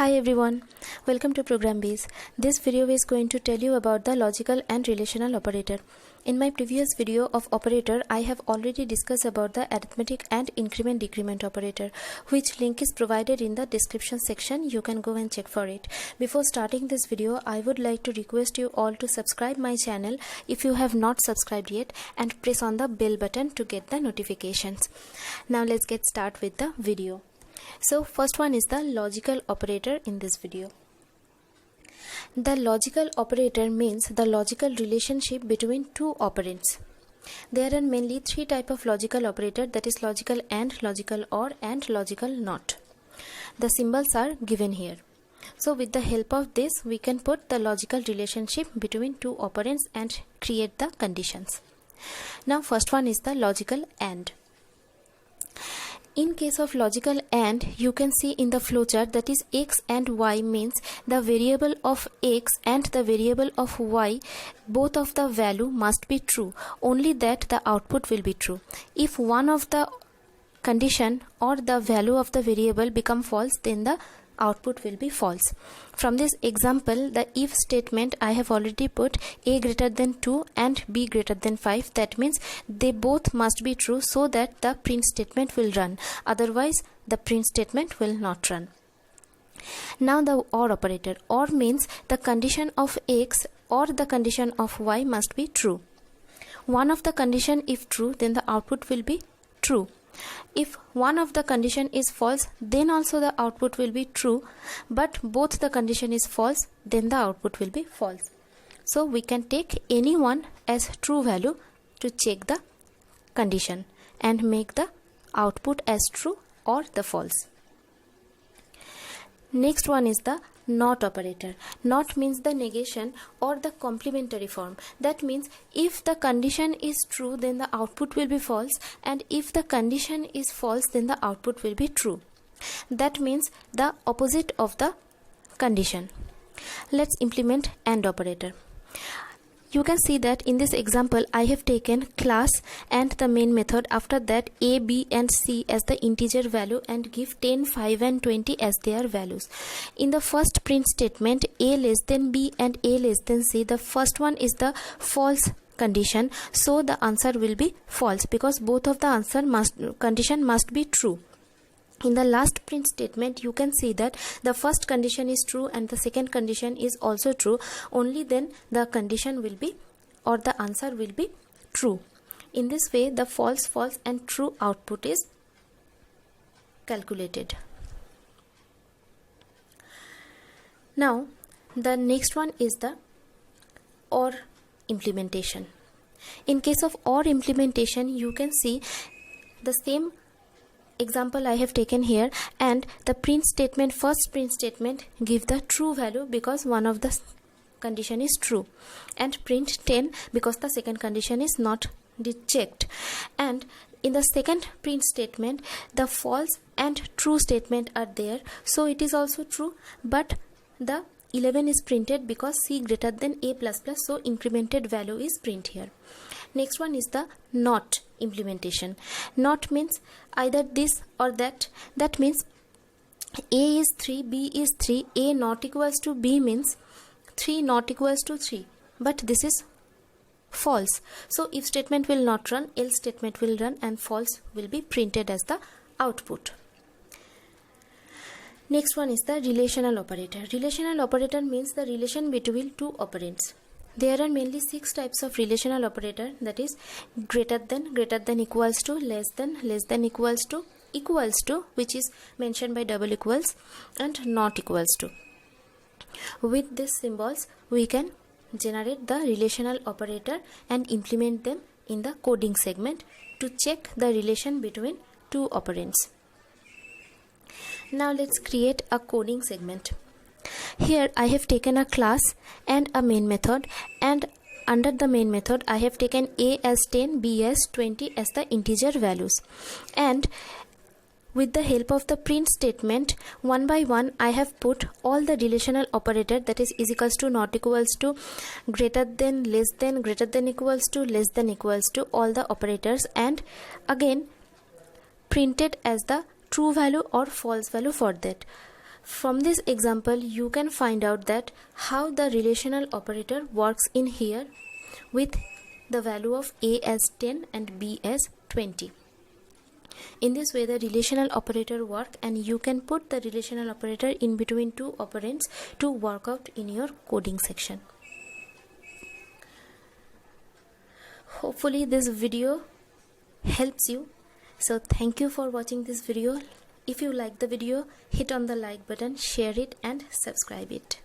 Hi everyone, welcome to ProgramBees. This video is going to tell you about the logical and relational operator. In my previous video of operator, I have already discussed about the arithmetic and increment-decrement operator, which link is provided in the description section. You can go and check for it. Before starting this video, I would like to request you all to subscribe my channel if you have not subscribed yet and press on the bell button to get the notifications. Now let's get started with the video. So first one is the logical operator in this video. The logical operator means the logical relationship between two operands. There are mainly three types of logical operator, that is logical AND, logical OR and logical NOT. The symbols are given here. So with the help of this we can put the logical relationship between two operands and create the conditions. Now first one is the logical AND. In case of logical AND, you can see in the flowchart that is x and y means the variable of x and the variable of y, both of the value must be true, only that the output will be true. If one of the condition or the value of the variable become false, then the output will be false. From this example, the if statement, I have already put a greater than 2 and b greater than 5. That means they both must be true so that the print statement will run. Otherwise, the print statement will not run. Now the OR operator. OR means the condition of x or the condition of y must be true. One of the condition if true, then the output will be true. If one of the condition is false, then also the output will be true, but both the condition is false, then the output will be false. So we can take any one as true value to check the condition and make the output as true or the false. Next one is the NOT operator. NOT means the negation or the complementary form. That means if the condition is true, then the output will be false, and if the condition is false, then the output will be true. That means the opposite of the condition. Let's implement AND operator. You can see that in this example I have taken class and the main method. After that a, b and c as the integer value and give 10, 5 and 20 as their values. In the first print statement a less than b and a less than c, the first one is the false condition, so the answer will be false because both of the condition must be true. In the last print statement, you can see that the first condition is true and the second condition is also true. Only then the condition will be or the answer will be true. In this way, the false, false and true output is calculated. Now, the next one is the OR implementation. In case of OR implementation, you can see the same example I have taken here, and the print statement, first print statement give the true value because one of the condition is true, and print 10 because the second condition is not checked. And in the second print statement the false and true statement are there, so it is also true, but the 11 is printed because c greater than a plus plus, so incremented value is print here. Next one is the NOT implementation. NOT means either this or that. That means a is 3, b is 3, a not equals to b means 3 not equals to 3, but this is false. So if statement will not run, else statement will run, and false will be printed as the output. Next one is the relational operator. Relational operator means the relation between two operands. There are mainly 6 types of relational operator, that is greater than equals to, less than equals to, which is mentioned by double equals, and not equals to. With these symbols we can generate the relational operator and implement them in the coding segment to check the relation between two operands. Now let's create a coding segment. Here I have taken a class and a main method, and under the main method I have taken a as 10, b as 20 as the integer values, and with the help of the print statement one by one I have put all the relational operator, that is equals to, not equals to, greater than, less than, greater than equals to, less than equals to, all the operators, and again printed as the true value or false value for that. From this example, you can find out that how the relational operator works in here with the value of a as 10 and b as 20. In this way, the relational operator work, and you can put the relational operator in between two operands to work out in your coding section. Hopefully this video helps you. So thank you for watching this video. If you like the video, hit on the like button, share it and subscribe it.